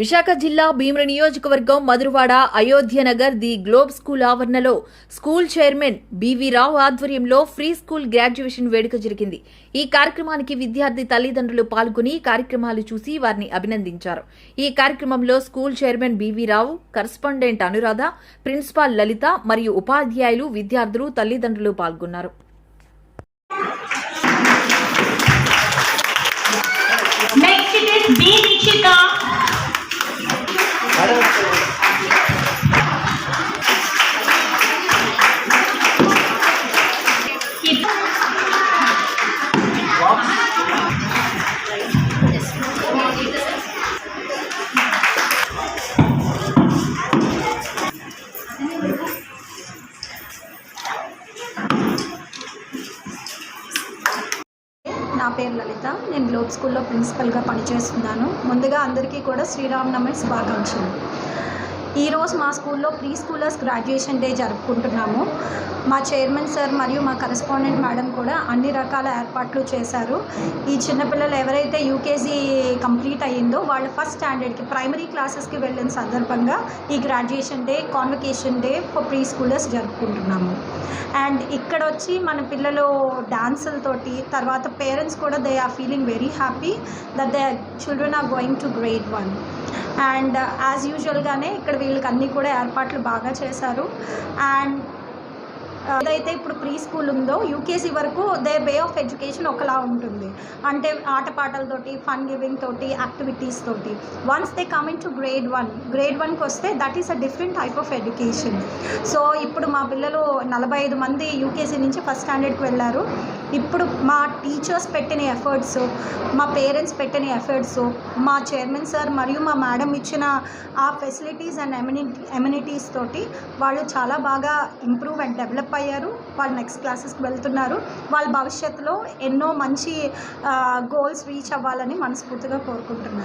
విశాఖ జిల్లా భీమిలి నియోజకవర్గం Madhurawada Ayodhya Nagar the globe school ఆవరణలో స్కూల్ చైర్మన్ బివి రావు ఆధ్వర్యంలో ఫ్రీ స్కూల్ గ్రాడ్యుయేషన్ వేడుక జరిగింది. ఈ కార్యక్రమానికి విద్యార్థి తల్లిదండ్రులు పాల్గొని కార్యక్రమాలు చూసి వారిని అభినందించారు. ఈ కార్యక్రమంలో స్కూల్ చైర్మన్ బివి రావు, కరస్పాండెంట్ అనురాధ, ప్రిన్సిపాల్ లలిత మరియు ఉపాధ్యాయులు, విద్యార్థులు, తల్లిదండ్రులు పాల్గొన్నారు. నా పేరు లలిత. నేను గ్లోబ్ స్కూల్లో ప్రిన్సిపల్గా పనిచేస్తున్నాను. ముందుగా అందరికీ కూడా శ్రీరామనవమి శుభాకాంక్షలు. ఈరోజు మా స్కూల్లో ప్రీ స్కూలర్స్ గ్రాడ్యుయేషన్ డే జరుపుకుంటున్నాము. మా చైర్మన్ సార్ మరియు మా కరెస్పాండెంట్ మేడం కూడా అన్ని రకాల ఏర్పాట్లు చేశారు. ఈ చిన్నపిల్లలు ఎవరైతే యూకేజీ కంప్లీట్ అయ్యిందో వాళ్ళు ఫస్ట్ స్టాండర్డ్కి ప్రైమరీ క్లాసెస్కి వెళ్ళిన సందర్భంగా ఈ graduation day, convocation day for preschoolers జరుపుకుంటున్నాము. అండ్ ఇక్కడ వచ్చి మన పిల్లలు డాన్సులతోటి, తర్వాత పేరెంట్స్ కూడా they are feeling very happy that the children are going to grade 1. And as యూజువల్గానే ఇక్కడ వీళ్ళకి అన్నీ కూడా ఏర్పాట్లు బాగా చేశారు. అండ్ ఏదైతే ఇప్పుడు ప్రీ స్కూల్ ఉందో యూకేజీ వరకు దే వే ఆఫ్ ఎడ్యుకేషన్ ఒకలా ఉంటుంది. అంటే ఆటపాటలతోటి, ఫన్ గివింగ్ తోటి, యాక్టివిటీస్ తోటి. Once they coming to grade 1కి వస్తే that is a different type of education. So ఇప్పుడు మా పిల్లలు 45 మంది యూకేజీ నుంచి ఫస్ట్ స్టాండర్డ్కి వెళ్ళారు. ఇప్పుడు మా టీచర్స్ పెట్టిన ఎఫర్ట్స్, మా పేరెంట్స్ పెట్టిన ఎఫర్ట్స్, మా చైర్మన్ సార్ మరియు మా మేడం ఇచ్చిన ఆ ఫెసిలిటీస్ అండ్ ఎమ్యూనిటీస్ తోటి వాళ్ళు చాలా బాగా ఇంప్రూవ్ అండ్ డెవలప్ అయ్యారు. వాళ్ళు నెక్స్ట్ క్లాసెస్కి వెళ్తున్నారు. వాళ్ళ భవిష్యత్తులో ఎన్నో మంచి గోల్స్ రీచ్ అవ్వాలని మనస్ఫూర్తిగా కోరుకుంటున్నాను.